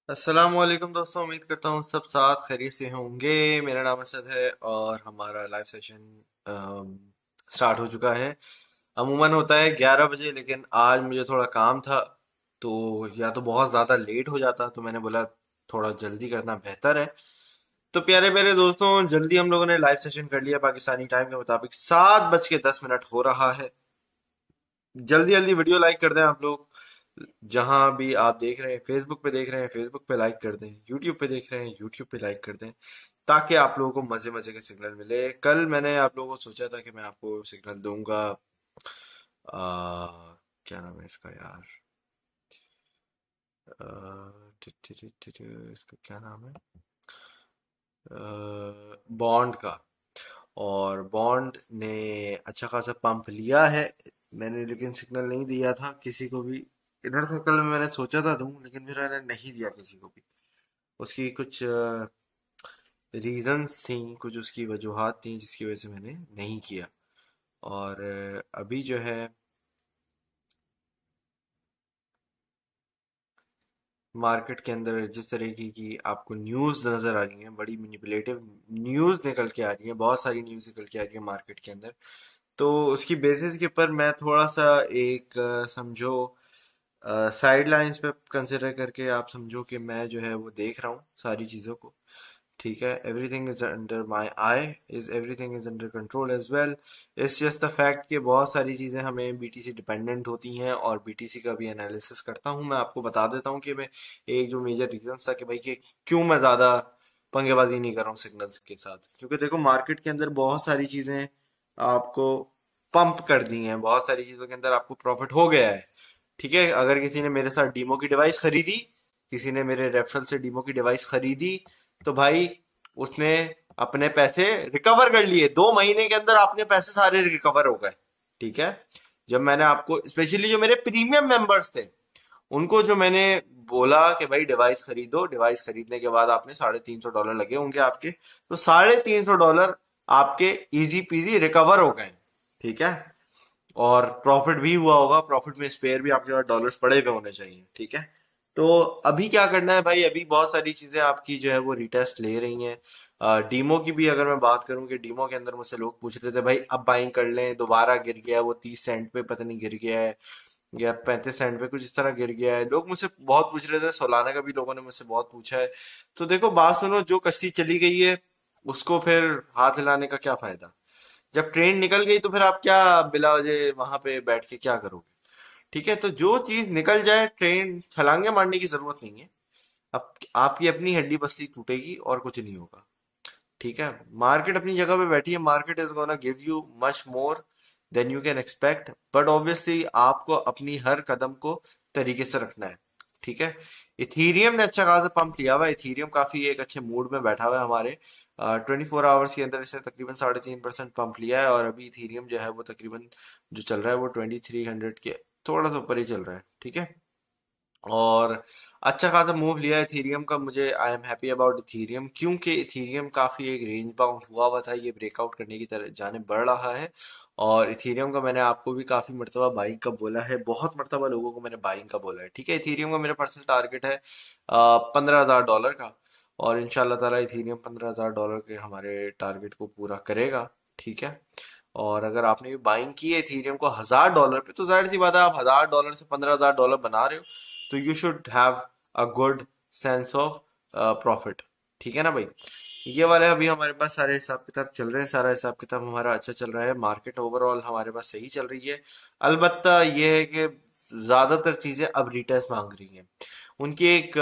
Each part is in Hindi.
अस्सलाम वालेकुम दोस्तों, उम्मीद करता हूँ सब साथ खैरियत से होंगे। मेरा नाम असद है और हमारा लाइव सेशन स्टार्ट हो चुका है। अमूमन होता है 11 बजे, लेकिन आज मुझे थोड़ा काम था, तो या तो बहुत ज़्यादा लेट हो जाता, तो मैंने बोला थोड़ा जल्दी करना बेहतर है। तो प्यारे प्यारे दोस्तों, जल्दी हम लोगों ने लाइव सेशन कर लिया। पाकिस्तानी टाइम के मुताबिक 7:10 हो रहा है। जल्दी जल्दी वीडियो लाइक कर दें आप लोग। जहां भी आप देख रहे हैं, फेसबुक पे देख रहे हैं, फेसबुक पे लाइक कर दें। यूट्यूब पे देख रहे हैं, यूट्यूब पे लाइक कर दें, ताकि आप लोगों को मजे मजे का सिग्नल मिले। कल मैंने आप लोगों को सोचा था कि मैं आपको सिग्नल दूंगा। क्या नाम है इसका यार? इसका क्या नाम है? बॉन्ड का। और बॉन्ड ने अच्छा खासा पंप लिया है। मैंने लेकिन सिग्नल नहीं दिया था किसी को भी। इनर सर्कल में मैंने सोचा था दूं, लेकिन फिर मैंने नहीं दिया किसी को भी। उसकी कुछ रीजंस थी, कुछ उसकी वजूहात थी, जिसकी वजह से मैंने नहीं किया। और अभी जो है मार्केट के अंदर जिस तरीके की आपको न्यूज़ नज़र आ रही है, बड़ी मैनिपुलेटिव न्यूज़ निकल के आ रही है, बहुत सारी न्यूज़ निकल के आ रही है मार्केट के अंदर। तो उसकी बेसिस के ऊपर मैं थोड़ा सा एक समझो साइड लाइंस पे कंसिडर करके आप समझो कि मैं जो है वो देख रहा हूँ सारी चीज़ों को। ठीक है, everything is under my eye, is everything is under control as well. It's just the fact कि बहुत सारी चीज़ें हमें बीटीसी डिपेंडेंट होती हैं, और बीटीसी का भी एनालिसिस करता हूँ मैं। आपको बता देता हूँ कि मैं एक जो मेजर रीजन था कि भाई कि क्यों मैं ज़्यादा पंगेबाजी नहीं कर रहा हूँ सिग्नल्स के साथ। क्योंकि देखो मार्केट के अंदर बहुत सारी चीज़ें आपको पंप कर दी हैं, बहुत सारी चीज़ों के अंदर आपको प्रॉफिट हो गया है। ठीक है, अगर किसी ने मेरे साथ डीमो की डिवाइस खरीदी, किसी ने मेरे रेफरल से डीमो की डिवाइस खरीदी, तो भाई उसने अपने पैसे रिकवर कर लिए। 2 महीने के अंदर आपने पैसे सारे रिकवर हो गए। ठीक है, जब मैंने आपको स्पेशली जो मेरे प्रीमियम मेंबर्स थे, उनको जो मैंने बोला कि भाई डिवाइस खरीदो, डिवाइस खरीदने के बाद आपने $350 लगे होंगे आपके, तो $350 आपके इजी पीजी रिकवर हो गए। ठीक है, और प्रॉफिट भी हुआ होगा। प्रॉफिट में स्पेयर भी आपके पास डॉलर्स पड़े हुए होने चाहिए। ठीक है, तो अभी क्या करना है भाई? अभी बहुत सारी चीजें आपकी जो है वो रिटेस्ट ले रही हैं। डीमो की भी अगर मैं बात करूं, कि डीमो के अंदर मुझसे लोग पूछ रहे थे भाई अब बाइंग कर लें, दोबारा गिर गया वो 30 सेंट पे, पता नहीं गिर गया है या 35 सेंट पे, कुछ इस तरह गिर गया है। लोग मुझसे बहुत पूछ रहे थे, सोलाना का भी लोगों ने मुझसे बहुत पूछा है। तो देखो बात सुनो, जो कश्ती चली गई है उसको फिर हाथ हिलाने का क्या फायदा? जब ट्रेन निकल गई तो फिर आप क्या बिला वजह वहां पे बैठ के क्या करोगे? ठीक है, तो जो चीज निकल जाए, ट्रेन छलांगे मारने की जरूरत नहीं है। अब आपकी अपनी हड्डी बस्ती टूटेगी और कुछ नहीं होगा। ठीक है, मार्केट अपनी जगह पे बैठी है। Market is gonna give you much more than you can expect, but obviously आपको अपनी हर कदम को तरीके से रखना है। ठीक है, इथीरियम ने अच्छा खासा पंप लिया हुआ है। इथीरियम काफी एक अच्छे मूड में बैठा हुआ है हमारे। 24 आवर्स के अंदर इसने तकरीबन 3.5% पंप लिया है, और अभी इथीरियम जो है वो तकरीबन जो चल रहा है वो 2300 के थोड़ा सा ऊपर ही चल रहा है। ठीक है, और अच्छा खासा मूव लिया है इथीरियम का। मुझे I am happy about Ethereum, क्योंकि इथीरियम काफ़ी एक रेंज बाउंड हुआ था, ये ब्रेकआउट करने की तरह जाने बढ़ रहा है। और इथीरियम का मैंने आपको भी काफ़ी मरतबा बाइंग का बोला है, बहुत मरतबा लोगों को मैंने बाइंग का बोला है। ठीक है, इथीरियम का मेरा पर्सनल टारगेट है $15,000 का। और इंशाल्लाह ताला इथीरियम $15,000 के हमारे टारगेट को पूरा करेगा। ठीक है, और अगर आपने भी बाइंग की है इथीरियम को $1,000 पे, तो जाहिर सी बात है, आप $1,000 से $15,000 बना रहे हो, तो you should have a good sense of profit. ठीक है ना भाई? ये वाले अभी हमारे पास सारे हिसाब किताब चल रहे हैं, सारा हिसाब किताब हमारा अच्छा चल रहा है। मार्केट ओवरऑल हमारे पास सही चल रही है। अलबत्ता ये है कि ज्यादातर चीजें अब रिटेस्ट मांग रही हैं। उनकी एक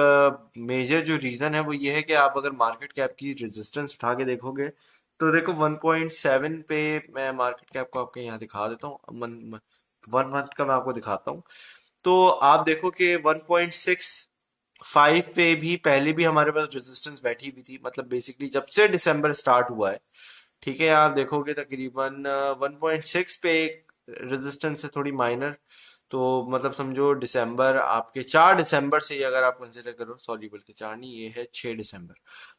मेजर जो रीजन है वो ये है कि आप अगर मार्केट कैप की रेजिस्टेंस उठा के देखोगे, तो देखो 1.7 पे, मैं मार्केट कैप को आपके यहाँ दिखा देता हूँ। 1 मंथ का मैं आपको दिखाता हूँ। तो आप देखो कि 1.65 पे भी पहले भी हमारे पास रेजिस्टेंस बैठी हुई थी, मतलब बेसिकली जब से दिसंबर स्टार्ट हुआ है। ठीक है, आप देखोगे तकरीबन 1.6 पे एक रेजिस्टेंस है, थोड़ी माइनर। तो मतलब समझो दिसंबर, आपके 4 दिसंबर से ही अगर आप कंसिडर करो, सॉरी बल्कि 4 नहीं, ये है 6 दिसंबर।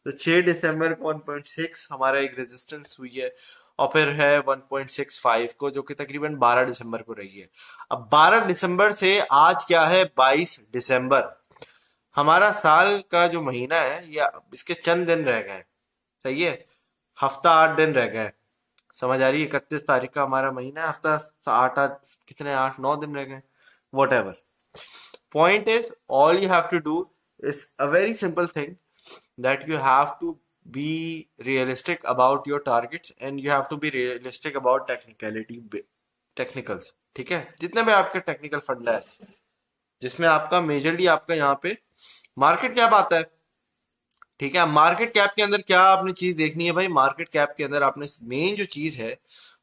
तो 6 दिसंबर को 1.6 हमारा एक रेजिस्टेंस हुई है, और फिर है 1.65 को, जो कि तकरीबन 12 दिसंबर को रही है। अब 12 दिसंबर से आज क्या है, 22 दिसंबर, हमारा साल का जो महीना है या इसके चंद दिन रह गए हैं, सही है, हफ्ता 8 दिन रह गए हैं। समझ आ रही है? 31 तारीख का हमारा महीना है, हफ्ता आठ आठ कितने 8 9 दिन रह गए, what ever. Point is, all you have to do is a very simple thing, that you have to be realistic about your targets and you have to be realistic about technicals। ठीक है, जितने भी आपके टेक्निकल फंड है, जिसमें आपका मेजरली आपका यहाँ पे मार्केट कैप आता है। ठीक है, मार्केट कैप के अंदर क्या आपने चीज देखनी है भाई, मार्केट कैप के अंदर आपने मेन जो चीज है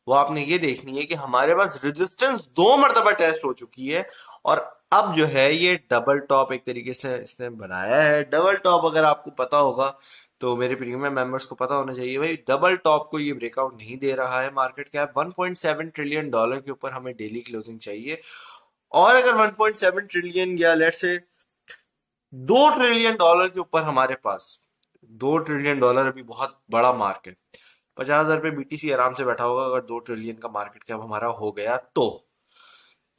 वो आपने ये देखनी है कि हमारे पास रेजिस्टेंस 2 मरतबा टेस्ट हो चुकी है, और अब जो है ये डबल टॉप एक तरीके से इसने बनाया है। डबल टॉप अगर आपको पता होगा तो मेरे प्रीमियम मेंबर्स को पता होना चाहिए भाई, डबल टॉप को ये ब्रेकआउट नहीं दे रहा है। मार्केट कैप 1.7 ट्रिलियन डॉलर के ऊपर हमें डेली क्लोजिंग चाहिए, और अगर 1.7 ट्रिलियन या लेट्स से 2 ट्रिलियन डॉलर के ऊपर हमारे पास, 2 ट्रिलियन डॉलर अभी बहुत बड़ा मार्क है। 50,000 रुपये बीटीसी आराम से बैठा होगा अगर 2 ट्रिलियन का मार्केट कैप हमारा हो गया तो।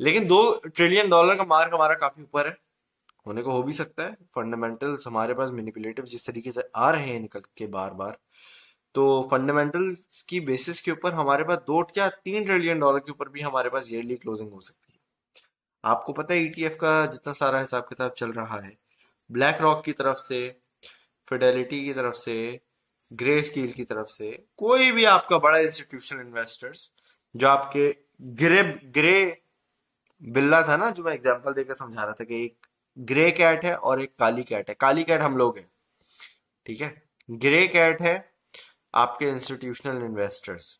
लेकिन 2 ट्रिलियन डॉलर का मार्क हमारा काफी ऊपर है, होने को हो भी सकता है। फंडामेंटल्स हमारे पास मैनिपुलेटिव जिस तरीके से आ रहे हैं निकल के बार बार, तो फंडामेंटल्स की बेसिस के ऊपर हमारे पास 2 या 3 ट्रिलियन डॉलर के ऊपर भी हमारे पास ईयरली क्लोजिंग हो सकती है। आपको पता है ईटीएफ का जितना सारा हिसाब किताब चल रहा है, ब्लैक रॉक की तरफ से, फिडेलिटी की तरफ से, ग्रे स्केल की तरफ से, कोई भी आपका बड़ा इंस्टीट्यूशनल इन्वेस्टर्स जो आपके ग्रे ग्रे बिल्ला था ना, जो मैं एग्जांपल देकर समझा रहा था कि एक ग्रे कैट है और एक काली कैट है। काली कैट हम लोग हैं, ठीक है, ग्रे कैट है आपके इंस्टीट्यूशनल इन्वेस्टर्स।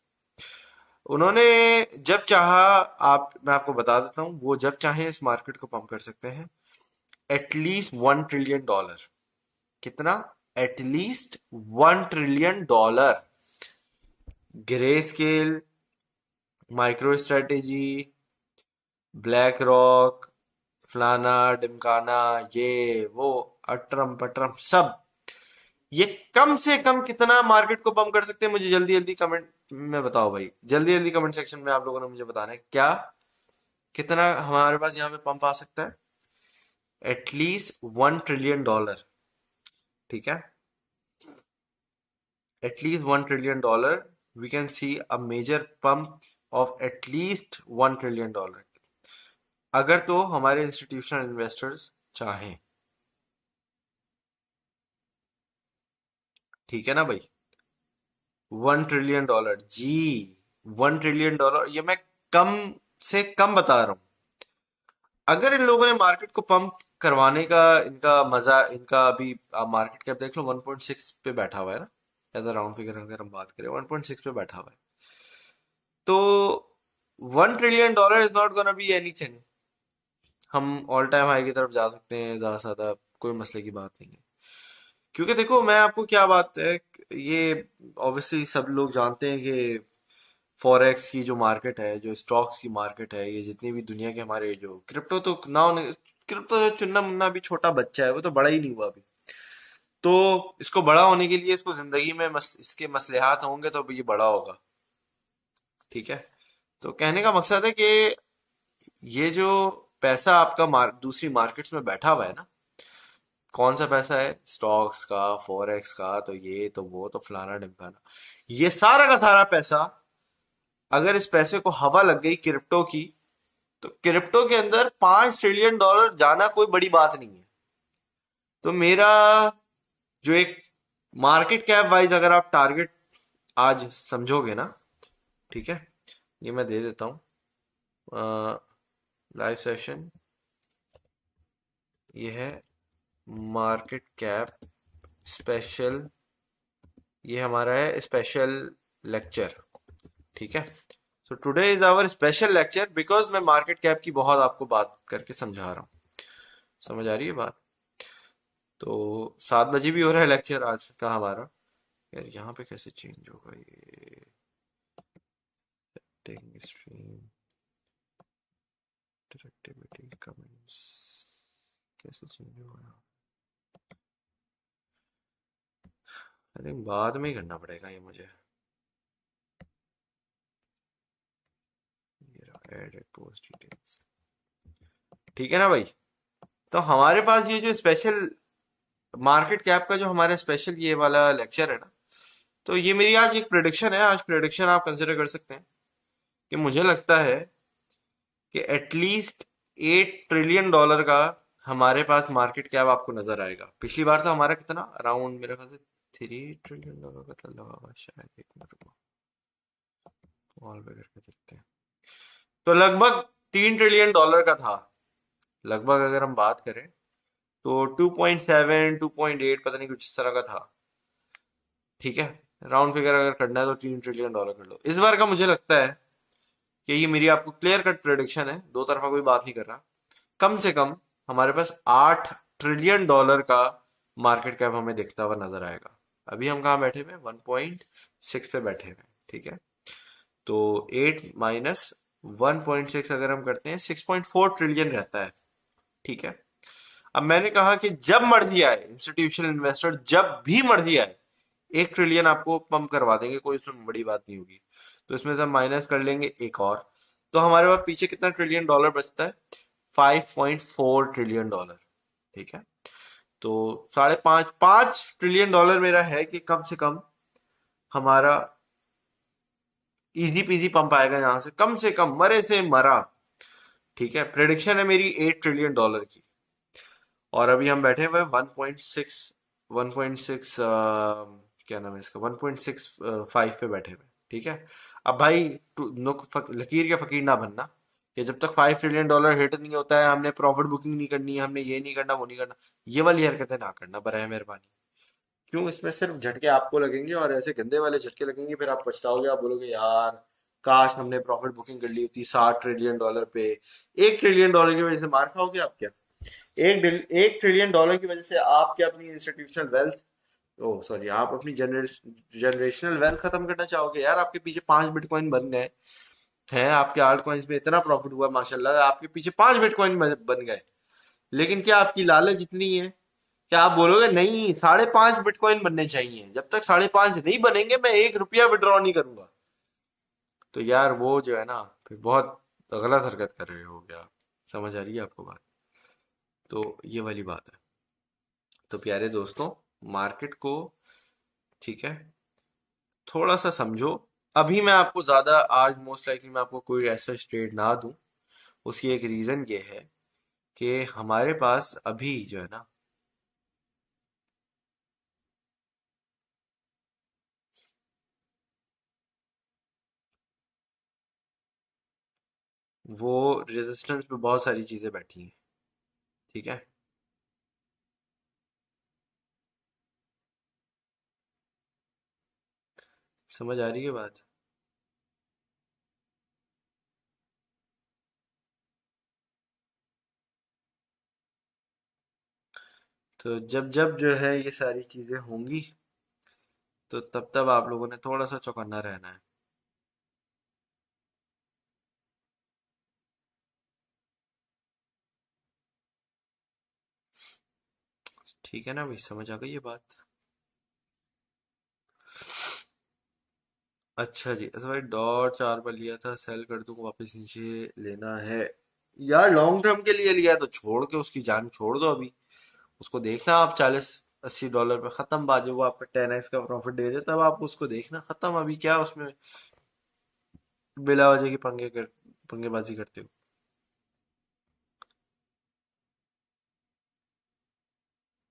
उन्होंने जब चाहा, आप मैं आपको बता देता हूं, वो जब चाहे इस मार्केट को पंप कर सकते हैं। At least 1 trillion dollar. कितना? At least 1 trillion dollar. Grayscale, MicroStrategy, BlackRock, फलाना डिमकाना, ये वो अटरम पटरम सब, ये कम से कम कितना मार्केट को पंप कर सकते हैं? मुझे जल्दी जल्दी कमेंट में बताओ भाई, जल्दी जल्दी कमेंट सेक्शन में आप लोगों ने मुझे बताना है क्या कितना हमारे पास यहाँ पे पंप आ सकता है। At least 1 trillion dollar. ठीक है, at least 1 trillion dollar. We can see a major pump of at least 1 trillion dollar, अगर तो हमारे इंस्टीट्यूशनल इन्वेस्टर्स चाहें। ठीक है ना भाई? 1 ट्रिलियन डॉलर जी, 1 ट्रिलियन डॉलर, ये मैं कम से कम बता रहा हूं। अगर इन लोगों ने मार्केट को पंप करवाने का, इनका मजा, इनका अभी आप मार्केट कैप देख लो 1.6 पे बैठा हुआ है ना, एज अ राउंड फिगर अगर हम बात करें 1.6 पे बैठा हुआ है, तो 1 trillion dollar is not gonna be anything. हम ऑल टाइम हाई की तरफ जा सकते हैं ज्यादा से ज्यादा, कोई मसले की बात नहीं है। क्योंकि देखो मैं आपको क्या बात है, ये ऑब्वियसली सब लोग जानते हैं कि फॉरेक्स की जो मार्केट है, जो स्टॉक्स की मार्केट है, ये जितनी भी दुनिया के हमारे जो क्रिप्टो तो ना, क्रिप्टो जो चुनना मुन्ना भी छोटा बच्चा है, वो तो बड़ा ही नहीं हुआ अभी। तो इसको बड़ा होने के लिए इसको जिंदगी में इसके मसलहात होंगे तो ये बड़ा होगा। ठीक है, तो कहने का मकसद है कि ये जो पैसा आपका दूसरी मार्केट्स में बैठा हुआ है ना, कौन सा पैसा है? स्टॉक्स का, फॉरेक्स का, तो ये तो वो तो फलाना ढिमकाना, ये सारा का सारा पैसा, अगर इस पैसे को हवा लग गई क्रिप्टो की, तो क्रिप्टो के अंदर 5 ट्रिलियन डॉलर जाना कोई बड़ी बात नहीं है। तो मेरा जो एक मार्केट कैप वाइज अगर आप टारगेट आज समझोगे ना, ठीक है, ये मैं दे देता हूं लाइव सेशन। ये है मार्केट कैप स्पेशल, ये हमारा है स्पेशल लेक्चर। ठीक है, so today is our special lecture because मैं मार्केट कैप की बहुत आपको बात करके समझा रहा हूँ। समझ आ रही है बात? तो 7 बजे भी हो रहा है लेक्चर आज का हमारा। यार यहाँ पे कैसे चेंज होगा ये? सेटिंग स्ट्रीम डायरेक्टिविटी कमेंट्स कैसे चेंज होगा? आई थिंक बाद में ही करना पड़ेगा ये मुझे। एडिट पोस्ट डिटेल्स, ठीक है ना भाई? तो हमारे पास ये जो स्पेशल मार्केट कैप का जो हमारा स्पेशल ये वाला लेक्चर है ना, तो ये मेरी आज एक प्रेडिक्शन है। आज प्रेडिक्शन आप कंसिडर कर सकते हैं कि मुझे लगता है कि एटलीस्ट 8 ट्रिलियन डॉलर का हमारे पास मार्केट कैप आपको नजर आएगा। पिछली बार तो हमारा कितना, अराउंड मेरे ख्याल से 3 ट्रिलियन डॉलर का तो लगा हुआ शायद। एक मिनट को कॉल पे करके देखते हैं। तो लगभग 3 ट्रिलियन डॉलर का था, लगभग अगर हम बात करें तो 2.7 2.8 पता नहीं कुछ इस तरह का था। ठीक है, राउंड फिगर अगर करना है तो 3 ट्रिलियन डॉलर कर लो। इस बार का मुझे लगता है कि ये मेरी आपको क्लियर कट प्रेडिक्शन है, दो तरफा कोई बात नहीं कर रहा। कम से कम हमारे पास 8 ट्रिलियन डॉलर का मार्केट कैप हमें दिखता हुआ नजर आएगा। अभी हम कहाँ बैठे हुए हैं, 1.6 पे बैठे हुए हैं। ठीक है, तो 8 - 1.6 अगर हम करते हैं 6.4 ट्रिलियन रहता है। ठीक है, अब मैंने कहा कि जब मर्जी आए इंस्टीट्यूशनल इन्वेस्टर, जब भी मर्जी आए 1 ट्रिलियन आपको पंप करवा देंगे, कोई इसमें बड़ी बात नहीं होगी। तो इसमें से हम माइनस कर लेंगे एक और, तो हमारे पास पीछे कितना ट्रिलियन डॉलर बचता है, 5.4 ट्रिलियन डॉलर। ठीक है, तो 5.5 5 ट्रिलियन डॉलर मेरा है कि कम से कम हमारा इजी पीजी पंप आएगा यहाँ से कम मरे से मरा। ठीक है, प्रेडिक्शन है मेरी 8 ट्रिलियन डॉलर की। और अभी हम बैठे हुए 1.6 क्या नाम है इसका, 1.65 पे बैठे हुए। ठीक है, अब भाई लकीर के फकीर ना बनना कि जब तक 5 ट्रिलियन डॉलर हिट नहीं होता है हमने प्रॉफिट बुकिंग नहीं करनी है, हमने ये नहीं करना वो नहीं करना। ये वाली हरकतें ना करना बराए मेहरबानी। क्यों, इसमें सिर्फ झटके आपको लगेंगे और ऐसे गंदे वाले झटके लगेंगे, फिर आप पछताओगे, आप बोलोगे यार काश हमने प्रॉफिट बुकिंग कर ली होती 60 ट्रिलियन डॉलर पे। 1 ट्रिलियन डॉलर की वजह से मार खाओगे आप क्या? 1 ट्रिलियन डॉलर की वजह से आप क्या अपनी इंस्टीट्यूशनल वेल्थ, ओ सॉरी, आप अपनी जनरेशनल वेल्थ खत्म करना चाहोगे? यार आपके पीछे 5 बिटकॉइन बन गए हैं, आपके आल्ट कॉइन्स में इतना प्रॉफिट हुआ माशाल्लाह, आपके पीछे 5 बिटकॉइन बन गए, लेकिन क्या आपकी लालच इतनी है? क्या आप बोलोगे नहीं 5.5 बिटकॉइन बनने चाहिए, जब तक 5.5 नहीं बनेंगे मैं 1 रुपया विड्रॉ नहीं करूंगा? तो यार वो जो है ना, फिर बहुत गलत हरकत कर रहे हो क्या? समझ आ रही है आपको बात? तो ये वाली बात है। तो प्यारे दोस्तों, मार्केट को, ठीक है, थोड़ा सा समझो। अभी मैं आपको ज्यादा, आज मोस्ट लाइकली मैं आपको कोई ऐसा ट्रेड ना दूं। उसकी एक रीजन ये है कि हमारे पास अभी जो है ना, वो रेजिस्टेंस पे बहुत सारी चीजें बैठी हैं। ठीक है, समझ आ रही है बात? तो जब जब जो है ये सारी चीजें होंगी, तो तब तब आप लोगों ने थोड़ा सा चौकन्ना रहना है। ठीक है ना भाई, समझ आ गई ये बात? अच्छा जी, अच्छा भाई, डॉट 4 पर लिया था, सेल कर दूं वापस नीचे लेना है? यार लॉन्ग टर्म के लिए लिया है तो छोड़ के उसकी जान छोड़ दो अभी। उसको देखना आप 40 80 डॉलर पे खत्म, बाजू वो आपका 10x का प्रॉफिट दे दे, तब आप उसको देखना खत्म। अभी क्या उसमें बिला वजह की पंगेबाजी करते हो?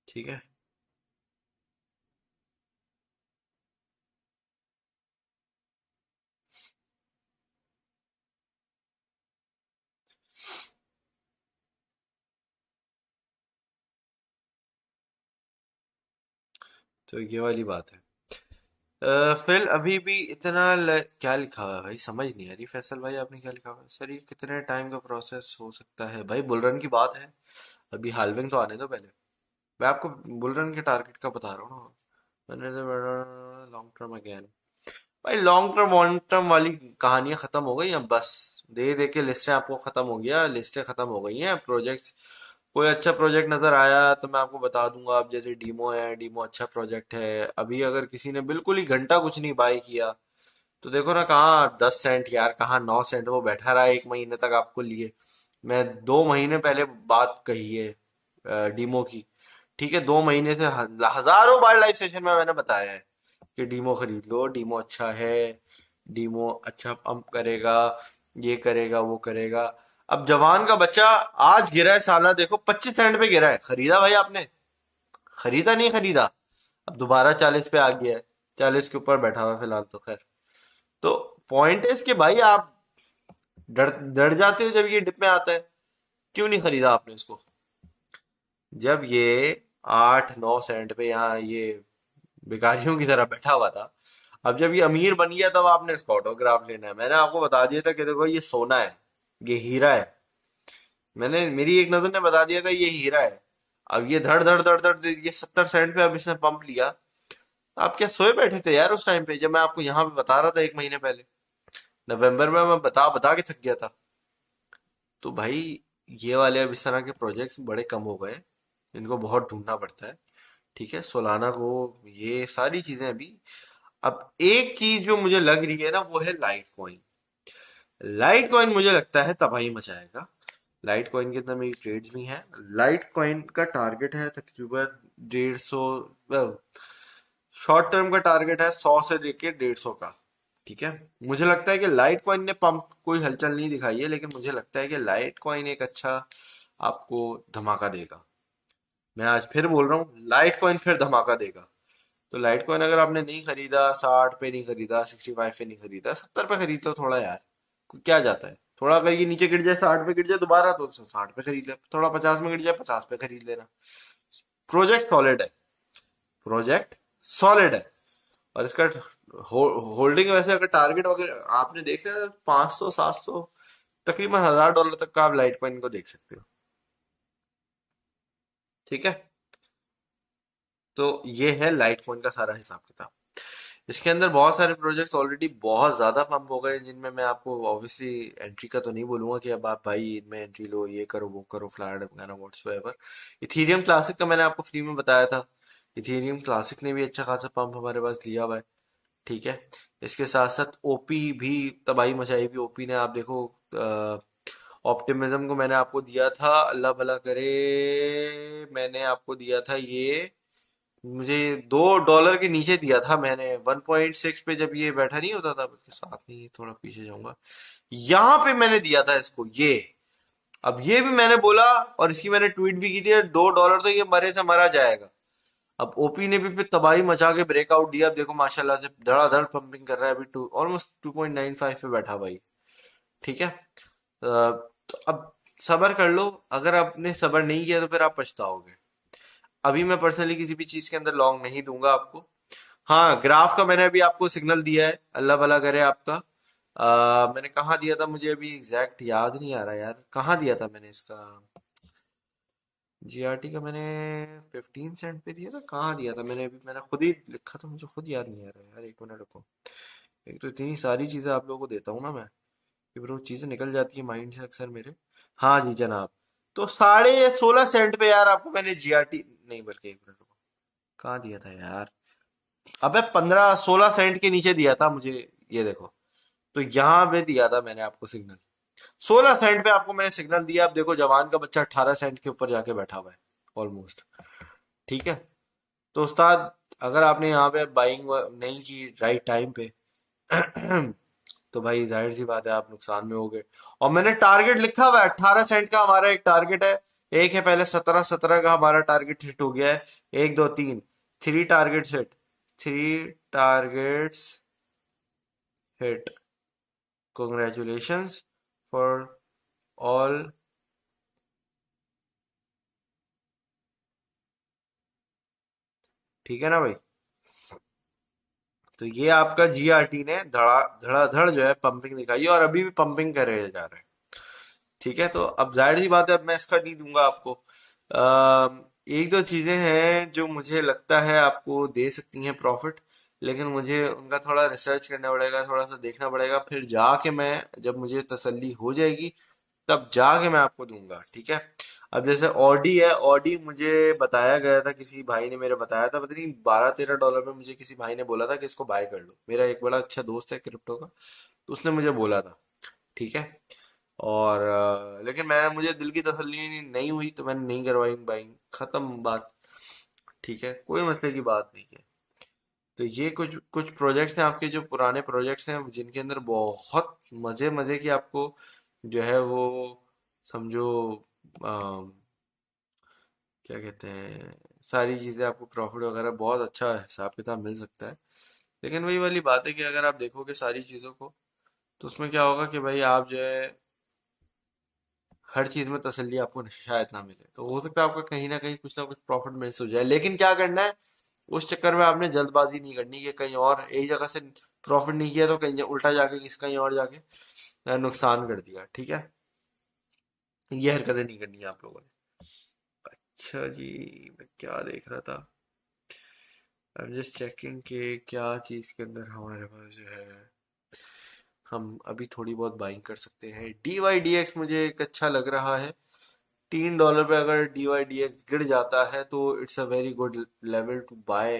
ठीक है, तो ये वाली बात है। फिर अभी भी इतना क्या लिखा हुआ है भाई, समझ नहीं आ रही। फैसल भाई आपने क्या लिखा हुआ है? सर ये कितने टाइम का प्रोसेस हो सकता है? भाई बुलरन की बात है, अभी हाल्विंग तो आने दो पहले। मैं आपको बुलरन के टारगेट का बता रहा हूँ ना। लॉन्ग टर्म अगेन, भाई लॉन्ग टर्म वन टर्म वाली कहानियां खत्म हो गई हैं बस। दे दे के लिस्टें आपको खत्म हो गया, लिस्टें खत्म हो गई हैं। प्रोजेक्ट्स, कोई अच्छा प्रोजेक्ट नजर आया तो मैं आपको बता दूंगा। अब जैसे डीमो है, डीमो अच्छा प्रोजेक्ट है। अभी अगर किसी ने बिल्कुल ही घंटा कुछ नहीं बाय किया, तो देखो ना, कहाँ 10 सेंट यार, कहाँ 9 सेंट वो बैठा रहा है 1 महीने तक आपको लिए। मैं 2 महीने पहले बात कही है डीमो की, ठीक है, 2 महीने से हजारों बार लाइव सेशन में मैंने बताया है कि डीमो खरीद लो, डीमो अच्छा है, डीमो अच्छा पंप करेगा, ये करेगा वो करेगा। अब जवान का बच्चा आज गिरा है, साला देखो 25 सेंट पे गिरा है, खरीदा भाई आपने? खरीदा नहीं खरीदा? अब दोबारा 40 पे आ गया है, 40 के ऊपर बैठा हुआ है फिलहाल तो खैर। तो पॉइंट है इसके भाई, आप डर डर जाते हो जब ये डिप में आता है। क्यों नहीं खरीदा आपने इसको जब ये 8-9 सेंट पे यहाँ ये भिखारियों की तरह बैठा हुआ था? अब जब ये अमीर बन गया तब आपने इसका ऑटोग्राफ लेना है। मैंने आपको बता दिया था कि देखो ये सोना है, ये हीरा है। मैंने, मेरी एक नजर ने बता दिया था ये हीरा है। अब ये धड़ धड़ धड़ धड़ ये 70 सेंट पे अब इसने पंप लिया। आप क्या सोए बैठे थे यार उस टाइम पे जब मैं आपको यहाँ पे बता रहा था 1 महीने पहले? नवंबर में मैं बता बता के थक गया था। तो भाई ये वाले अब इस तरह के प्रोजेक्ट्स बड़े कम हो गए, इनको बहुत ढूंढना पड़ता है। ठीक है, सोलाना को, ये सारी चीजें अभी। अब एक चीज जो मुझे लग रही है ना वो है लाइट कॉइन। लाइट कॉइन मुझे लगता है तबाही मचाएगा। लाइट कॉइन के अंदर मेरी ट्रेड्स भी हैं। लाइट कॉइन का टारगेट है तकरीबन 150, शॉर्ट टर्म का टारगेट है 100 से लेके 150 का। ठीक है, मुझे लगता है कि लाइट कॉइन ने पंप कोई हलचल नहीं दिखाई है, लेकिन मुझे लगता है कि लाइट कॉइन एक अच्छा आपको धमाका देगा। मैं आज फिर बोल रहा हूँ, लाइट कॉइन फिर धमाका देगा। तो लाइट कॉइन अगर आपने नहीं खरीदा, 60 पे नहीं खरीदा, 65 पे नहीं खरीदा, 70 पे खरीद लो थोड़ा यार। क्या जाता है, थोड़ा अगर ये नीचे गिर जाए, 60 पे गिर जाए दोबारा, तो 60 पे खरीद ले। थोड़ा 50 में गिर जाए, 50 पे खरीद लेना। प्रोजेक्ट सॉलिड है, प्रोजेक्ट सॉलिड है। और इसका होल्डिंग वैसे अगर टारगेट वगैरह आपने देख लिया, 500-700, तकरीबन $1000 तक का आप लाइट कॉइन को देख सकते हो। ठीक है, तो ये है लाइट कॉइन का सारा हिसाब किताब। इसके अंदर बहुत सारे प्रोजेक्ट्स ऑलरेडी बहुत ज्यादा पंप हो गए हैं, जिनमें मैं आपको ऑब्वियसली एंट्री का तो नहीं बोलूंगा कि अब आप भाई इनमें एंट्री लो, ये करो वो करो, फ्लैट वगैरह व्हाट्सएवर। इथीरियम क्लासिक का मैंने आपको फ्री में बताया था। इथीरियम क्लासिक ने भी अच्छा खासा पंप हमारे पास लिया हुआ है। ठीक है, इसके साथ साथ ओपी भी तबाही मचाई हुई। ओपी ने आप देखो, ऑप्टिमिज्म को मैंने आपको दिया था, अल्लाह भला करे, मैंने आपको दिया था ये, मुझे $2 के नीचे दिया था मैंने 1.6 पे, जब ये बैठा नहीं होता था, बल्कि साथ नहीं, थोड़ा पीछे जाऊंगा, यहाँ पे मैंने दिया था इसको ये। अब ये भी मैंने बोला और इसकी मैंने ट्वीट भी की थी, $2 तो ये मरे से मरा जाएगा। अब ओपी ने भी फिर तबाही मचा के ब्रेकआउट दिया। अब देखो माशाल्लाह से धड़ाधड़ पंपिंग कर रहा है अभी, ऑलमोस्ट 2.95 पे बैठा भाई। ठीक है, तो अब सबर कर लो। अगर आपने सबर नहीं किया तो फिर आप पछताओगे। अभी मैं पर्सनली किसी भी चीज के अंदर लॉन्ग नहीं दूंगा आपको। हाँ, ग्राफ का मैंने अभी आपको सिग्नल दिया है, अल्लाह भला करे आपका। मैंने कहाँ दिया था, मुझे अभी एग्जैक्ट याद नहीं आ रहा यार, कहाँ दिया था मैंने इसका। जीआरटी का मैंने 15 सेंट पे दिया था, कहाँ दिया था मैंने, अभी मैंने खुद ही लिखा था, मुझे खुद याद नहीं आ रहा यार, 1 मिनट रुको। एक तो इतनी सारी चीजें आप लोगों को देता हूँ ना मैं, कि फिर वो चीजें निकल जाती है माइंड से अक्सर मेरे। हाँ जी जनाब, तो 16.5 सेंट पे यार आपको मैंने जीआरटी, नहीं बल्कि 1 मिनट रुको, कहाँ दिया था यार, अबे 15-16 सेंट के नीचे दिया था मुझे, ये देखो। तो यहाँ पे दिया था मैंने आपको सिग्नल, 16 सेंट पे आपको मैंने सिग्नल दिया। अब देखो जवान का बच्चा 18 सेंट के ऊपर जाके बैठा हुआ है ऑलमोस्ट। ठीक है, तो उस्ताद अगर आपने यहाँ पे बाइंग नहीं की राइट टाइम पे, तो भाई जाहिर सी बात है आप नुकसान में हो गए। और मैंने टारगेट लिखा हुआ है 18 सेंट का, हमारा एक टारगेट है। एक है पहले 17-17 का हमारा टारगेट हिट हो गया है, 1 2 3, 3 targets hit, 3 targets hit, congratulations for all. ठीक है ना भाई, तो ये आपका जीआरटी ने धड़ा धड़ाधड़ जो है पंपिंग दिखाई है, और अभी भी पंपिंग कर रहे जा रहे हैं। ठीक है, तो अब जाहिर सी बात है अब मैं इसका नहीं दूंगा आपको। एक दो चीजें हैं जो मुझे लगता है आपको दे सकती हैं प्रॉफिट, लेकिन मुझे उनका थोड़ा रिसर्च करना पड़ेगा, थोड़ा सा देखना पड़ेगा, फिर जाके मैं, जब मुझे तसल्ली हो जाएगी तब जाके मैं आपको दूंगा। ठीक है, अब जैसे ऑडी है, ऑडी मुझे बताया गया था, किसी भाई ने मेरे बताया था, पता नहीं $12-13 में मुझे किसी भाई ने बोला था कि इसको बाय कर लो। मेरा एक बड़ा अच्छा दोस्त है क्रिप्टो का, तो उसने मुझे बोला था। ठीक है, और लेकिन मैं, मुझे दिल की तसल्ली नहीं हुई तो मैंने नहीं करवाई बाइंग, खत्म बात। ठीक है, कोई मसले की बात नहीं है। तो ये कुछ कुछ प्रोजेक्ट्स हैं आपके, जो पुराने प्रोजेक्ट्स हैं जिनके अंदर बहुत मजे मजे की आपको जो है वो समझो क्या कहते हैं, सारी चीज़ें आपको प्रॉफिट वगैरह बहुत अच्छा हिसाब किताब मिल सकता है। लेकिन वही वाली बात है कि अगर आप देखोगे सारी चीज़ों को, तो उसमें क्या होगा कि भाई आप जो है हर चीज़ में तसल्ली आपको शायद ना मिले, तो हो सकता है आपका कहीं ना कुछ प्रॉफिट मिस हो जाए। लेकिन क्या करना है, उस चक्कर में आपने जल्दबाजी नहीं करनी कि कहीं और एक जगह से प्रॉफिट नहीं किया तो कहीं उल्टा जाके किसी कहीं और जाके नुकसान कर दिया। ठीक है, ये हरकतें नहीं करनी है आप लोगों ने। अच्छा जी, मैं क्या देख रहा था, आई एम जस्ट चेकिंग कि क्या चीज़ के अंदर हमारे पास जो है हम अभी थोड़ी बहुत बाइंग कर सकते हैं। डी वाई डी एक्स मुझे एक अच्छा लग रहा है। $3 पे अगर डी वाई डी एक्स गिर जाता है तो it's a very good level to buy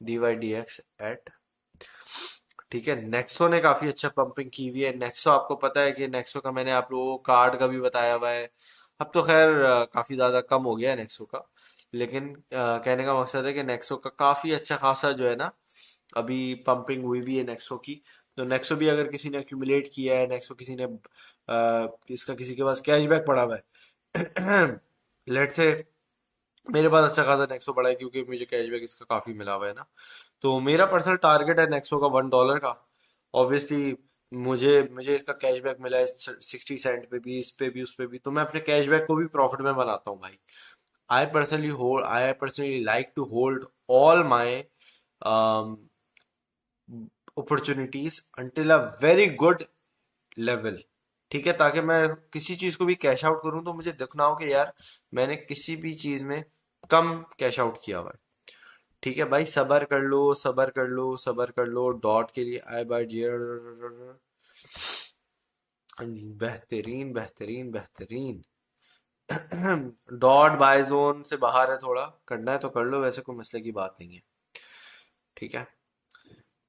D Y D X at. ठीक है, नेक्सो ने काफी अच्छा पंपिंग की हुई है। नेक्सो आपको पता है कि नेक्सो का मैंने आप लोगों को कार्ड का भी बताया हुआ है। अब तो खैर काफी ज्यादा कम हो गया है नेक्सो का, लेकिन कहने का मकसद है कि नेक्सो का काफी अच्छा खासा जो है ना अभी पंपिंग हुई भी है नेक्सो की। तो नेक्सो भी अगर किसी ने एक्यूमुलेट किया है, नेक्सो किसी ने इसका किसी के पास कैशबैक पड़ा हुआ है लेट से मेरे पास अच्छा खासा नेक्सो पड़ा है क्योंकि मुझे कैशबैक इसका काफी मिला हुआ है ना। तो मेरा पर्सनल टारगेट है नेक्सो का $1 का। ऑब्वियसली मुझे मुझे इसका कैशबैक मिला है 60 सेंट पे भी, इस पे भी, उस पे भी, तो मैं अपने कैशबैक को भी प्रॉफिट में बनाता हूँ भाई। I personally like to hold all my opportunities until a very good level. ठीक है, ताकि मैं किसी चीज को भी कैश आउट करूं तो मुझे दिखना हो कि यार मैंने किसी भी चीज में कम कैश आउट किया हुआ है। ठीक है भाई, सबर कर लो, सबर कर लो, सबर कर लो। डॉट के लिए आई बाय डियर, बेहतरीन बेहतरीन बेहतरीन। डॉट बाय जोन से बाहर है, थोड़ा करना है तो कर लो, वैसे कोई मसले की बात नहीं है। ठीक है,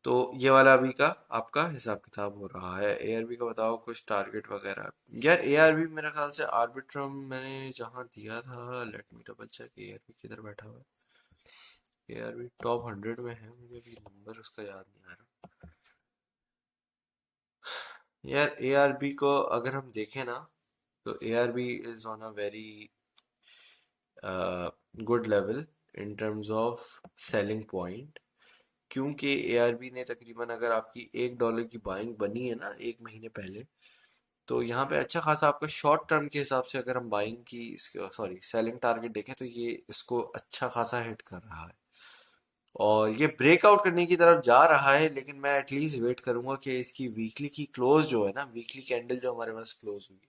तो ये वाला अभी का आपका हिसाब किताब हो रहा है। एआरबी का बताओ कुछ टारगेट वगैरह। यार एआरबी मेरे ख्याल से आर्बिट्रम मैंने जहाँ दिया था, let me double check ARB किधर बैठा हुआ है। एआरबी टॉप 100 में है, मुझे अभी नंबर उसका याद नहीं आ रहा। यार एआरबी को अगर हम देखें ना, तो ARB is on a very good level in terms of selling point. क्योंकि एआरबी ने तकरीबन, अगर आपकी $1 की बाइंग बनी है ना एक महीने पहले, तो यहाँ पे अच्छा खासा आपका शॉर्ट टर्म के हिसाब से अगर हम बाइंग की सॉरी सेलिंग टारगेट देखें तो ये इसको अच्छा खासा हिट कर रहा है और ये ब्रेकआउट करने की तरफ जा रहा है। लेकिन मैं एटलीस्ट वेट करूंगा कि इसकी वीकली की क्लोज जो है ना, वीकली कैंडल जो हमारे पास क्लोज हुई है,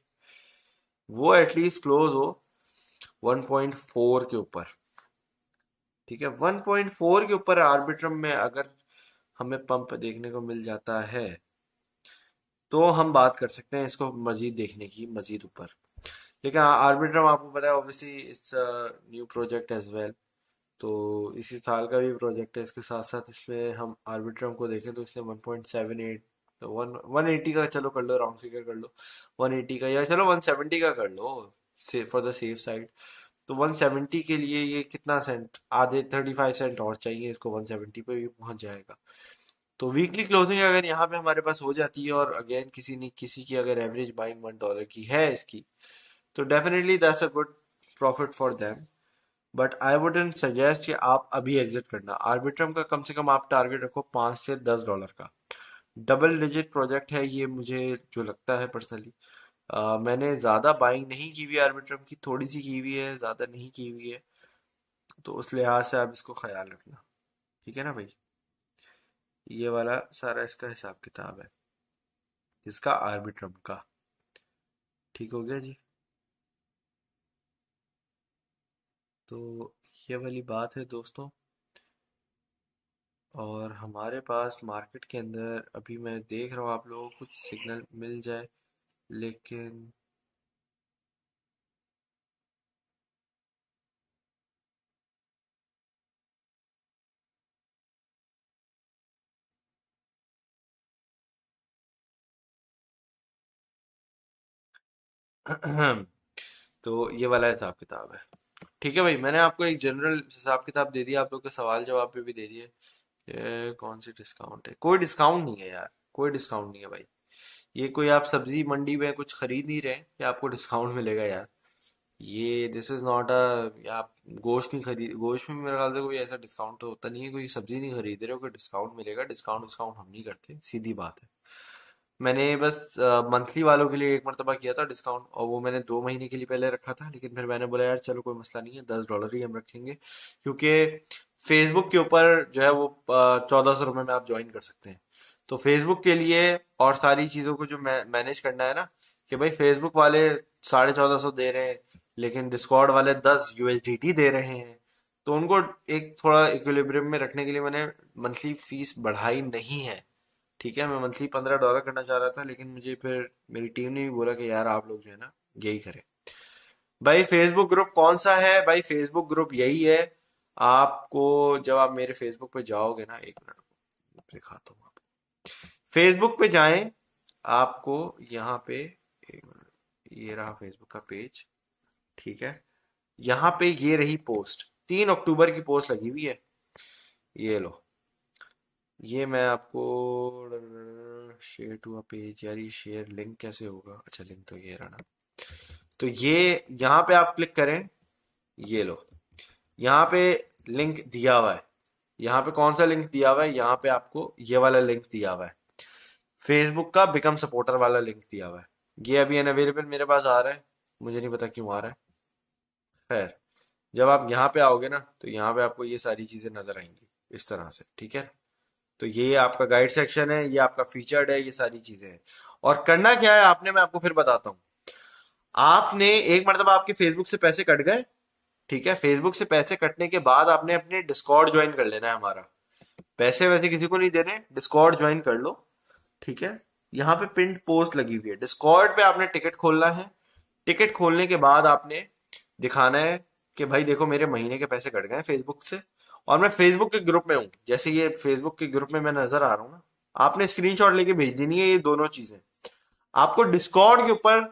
वो एटलीस्ट क्लोज हो 1.4 के ऊपर। ठीक है, 1.4 के ऊपर आर्बिट्रम में अगर हमें पंप देखने को मिल जाता है तो हम बात कर सकते हैं इसको मजीद देखने की, मजीद ऊपर। लेकिन आर्बिट्रम आपको पता है obviously it's new project as well. तो इसी साल का भी प्रोजेक्ट है, इसके साथ साथ इसमें हम आर्बिट्रम को देखें तो इसने 1.78, तो 180 का चलो कर लो, राउंड फिगर कर लो 180 का, या चलो 170 का कर लो से फॉर द सेफ साइड। तो 170 के लिए ये कितना सेंट, आधे 35 सेंट और चाहिए, इसको 170 पे भी पहुंच जाएगा। तो वीकली क्लोजिंग अगर यहाँ पे हमारे पास हो जाती है और अगेन किसी की अगर एवरेज बाइंग $1 की है इसकी, तो definitely that's a good profit for them. But I wouldn't suggest कि आप अभी एग्जिट करना। आर्बिट्रम का कम से कम आप टारगेट रखो $5 से $10 का। डबल डिजिट प्रोजेक्ट है ये, मुझे जो लगता है पर्सनली। मैंने ज़्यादा बाइंग नहीं की हुई है आर्बिट्रम की, थोड़ी सी की हुई है, ज़्यादा नहीं की हुई है। तो उस लिहाज से आप इसको ख्याल रखना। ठीक है ना भाई, ये वाला सारा इसका हिसाब किताब है, इसका आर्बिट्रम का। ठीक हो गया जी। तो ये वाली बात है दोस्तों। और हमारे पास मार्केट के अंदर अभी मैं देख रहा हूँ आप लोगों को कुछ सिग्नल मिल जाए, लेकिन तो ये वाला हिसाब किताब है। ठीक है भाई, मैंने आपको एक जनरल हिसाब किताब दे दिया, आप लोग के सवाल जवाब पे भी दे दिए। ये कौन सी डिस्काउंट है? कोई डिस्काउंट नहीं है यार, कोई डिस्काउंट नहीं है भाई। ये कोई आप सब्जी मंडी में कुछ खरीद नहीं रहे कि आपको डिस्काउंट मिलेगा यार। ये दिस इज नॉट अ, आप गोश्त नहीं खरीद, गोश्त में मेरे ख्याल से कोई ऐसा डिस्काउंट तो होता नहीं है, कोई सब्जी नहीं खरीद रहे हो कोई डिस्काउंट मिलेगा। डिस्काउंट डिस्काउंट हम नहीं करते, सीधी बात है। मैंने बस मंथली वालों के लिए एक मरतबा किया था डिस्काउंट, और वो मैंने 2 महीने के लिए पहले रखा था, लेकिन फिर मैंने बोला यार चलो कोई मसला नहीं है, $10 ही हम रखेंगे, क्योंकि फेसबुक के ऊपर जो है वो 1400 रुपये में आप ज्वाइन कर सकते हैं। तो फेसबुक के लिए और सारी चीज़ों को जो मैनेज करना है ना, कि भाई फेसबुक वाले 1450 दे रहे हैं, लेकिन डिस्कॉर्ड वाले 10 USDT दे रहे हैं, तो उनको एक थोड़ा इक्विलिब्रियम में रखने के लिए मैंने मंथली फीस बढ़ाई नहीं है। ठीक है, मैं मंथली $15 करना चाह रहा था, लेकिन मुझे फिर मेरी टीम ने भी बोला कि यार आप लोग जो है ना यही करें। भाई फेसबुक ग्रुप कौन सा है? भाई फेसबुक ग्रुप यही है। आपको जब आप मेरे फेसबुक पे जाओगे ना, एक मिनट दिखाता हूँ आपको। फेसबुक पे जाएं, आपको यहाँ पे, एक मिनट, ये रहा फेसबुक का पेज। ठीक है, यहाँ पे ये रही पोस्ट, 3 अक्टूबर की पोस्ट लगी हुई है। ये लो, ये मैं आपको शेयर टू अ पेज, यार ये शेयर लिंक कैसे होगा? अच्छा लिंक तो ये रहा ना। तो ये यहाँ पे आप क्लिक करें, ये लो, यहाँ पे लिंक दिया हुआ है। यहाँ पे कौन सा लिंक दिया हुआ है? यहाँ पे आपको ये वाला लिंक दिया हुआ है, फेसबुक का बिकम सपोर्टर वाला लिंक दिया हुआ है। ये अभी अनअवेलेबल मेरे पास आ रहा है, मुझे नहीं पता क्यों आ रहा है। खैर, जब आप यहाँ पे आओगे ना, तो यहाँ पे आपको ये सारी चीजें नजर आएंगी इस तरह से। ठीक है, तो ये आपका गाइड सेक्शन है, ये आपका फीचर्ड है, ये सारी चीजें हैं। और करना क्या है आपने, मैं आपको फिर बताता हूँ। आपने एक मरतबा आपके फेसबुक से पैसे कट गए, ठीक है, फेसबुक से पैसे कटने के बाद आपने अपने डिस्कॉर्ड ज्वाइन कर लेना है हमारा। पैसे वैसे किसी को नहीं देने, डिस्कॉर्ड ज्वाइन कर लो। ठीक है, यहाँ पे पिंड पोस्ट लगी हुई है, डिस्कॉर्ड पे आपने टिकट खोलना है। टिकट खोलने के बाद आपने दिखाना है कि भाई देखो मेरे महीने के पैसे कट गए फेसबुक से, और मैं फेसबुक के ग्रुप में हूँ। जैसे ये फेसबुक के ग्रुप में मैं नजर आ रहा हूँ ना, आपने स्क्रीनशॉट लेके भेज देनी है ये दोनों चीजें। आपको डिस्कॉर्ड के ऊपर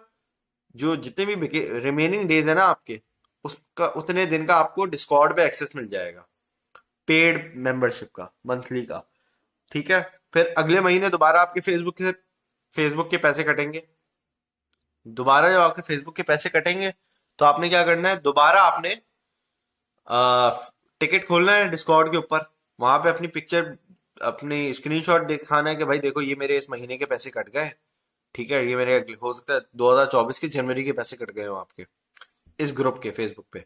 जो जितने भी रिमेनिंग डेज है ना आपके, उसका उतने दिन का आपको डिस्कॉर्ड पे एक्सेस मिल जाएगा, पेड मेंबरशिप का, मंथली का। ठीक है, फिर अगले महीने दोबारा आपके फेसबुक के पैसे कटेंगे। दोबारा जब आपके फेसबुक के पैसे कटेंगे, तो आपने क्या करना है, दोबारा आपने टिकट खोलना है डिस्कॉर्ड के ऊपर, वहां पे अपनी पिक्चर, अपनी स्क्रीनशॉट दिखाना है कि भाई देखो ये मेरे इस महीने के पैसे कट गए। ठीक है, ये मेरे हो सकता है 2024 के जनवरी के पैसे कट गए हो आपके इस ग्रुप के फेसबुक पे।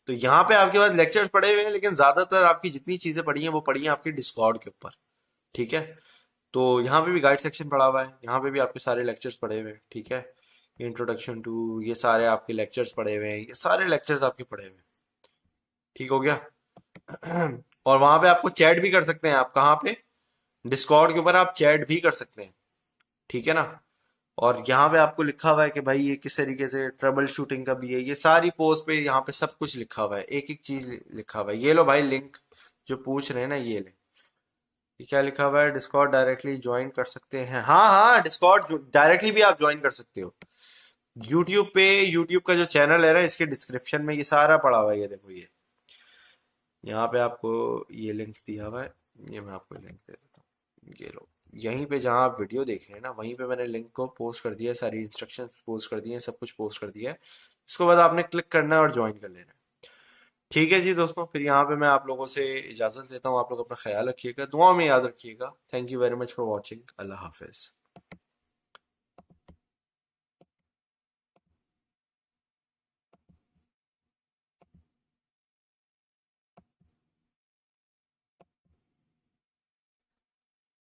तो यहाँ पे आपके पास लेक्चर्स पड़े हुए हैं, लेकिन ज्यादातर आपकी जितनी चीजें पड़ी हैं वो पड़ी हैं आपके डिस्कॉर्ड के ऊपर। ठीक है, तो यहाँ पे भी गाइड सेक्शन पड़ा हुआ है, यहाँ पे भी आपके सारे लेक्चर्स पड़े हुए हैं। ठीक है, इंट्रोडक्शन टू, ये सारे आपके लेक्चर्स पड़े हुए हैं, ये सारे लेक्चर्स आपके पड़े हुए हैं। ठीक हो गया। और वहां पे आपको चैट भी कर सकते हैं, आप कहाँ पे, डिस्कॉर्ड के ऊपर आप चैट भी कर सकते हैं। ठीक है ना। और यहाँ पे आपको लिखा हुआ है कि भाई ये किस तरीके से ट्रबल शूटिंग का भी है, ये सारी पोस्ट पे यहाँ पे सब कुछ लिखा हुआ है, एक एक चीज लिखा हुआ है। ये लो भाई लिंक जो पूछ रहे हैं ना, ये ले, ये क्या लिखा हुआ है, डिस्कॉर्ड डायरेक्टली ज्वाइन कर सकते हैं। हाँ हाँ, डिस्कॉर्ड डायरेक्टली भी आप ज्वाइन कर सकते हो। यूट्यूब पे, यूट्यूब का जो चैनल है ना, इसके डिस्क्रिप्शन में ये सारा पड़ा हुआ है, ये देखो, ये यहाँ पे आपको ये लिंक दिया हुआ है। ये मैं आपको लिंक दे देता हूँ, ये लो, यहीं पे जहाँ आप वीडियो देख रहे हैं ना, वहीं पे मैंने लिंक को पोस्ट कर दिया है, सारी इंस्ट्रक्शंस पोस्ट कर दिए हैं, सब कुछ पोस्ट कर दिया है। इसके बाद आपने क्लिक करना है और ज्वाइन कर लेना है। ठीक है जी दोस्तों, फिर यहाँ पे मैं आप लोगों से इजाज़त लेता हूँ। आप लोग अपना ख्याल रखिएगा, दुआ में याद रखिएगा। Thank you very much for watching. अल्लाह हाफिज़।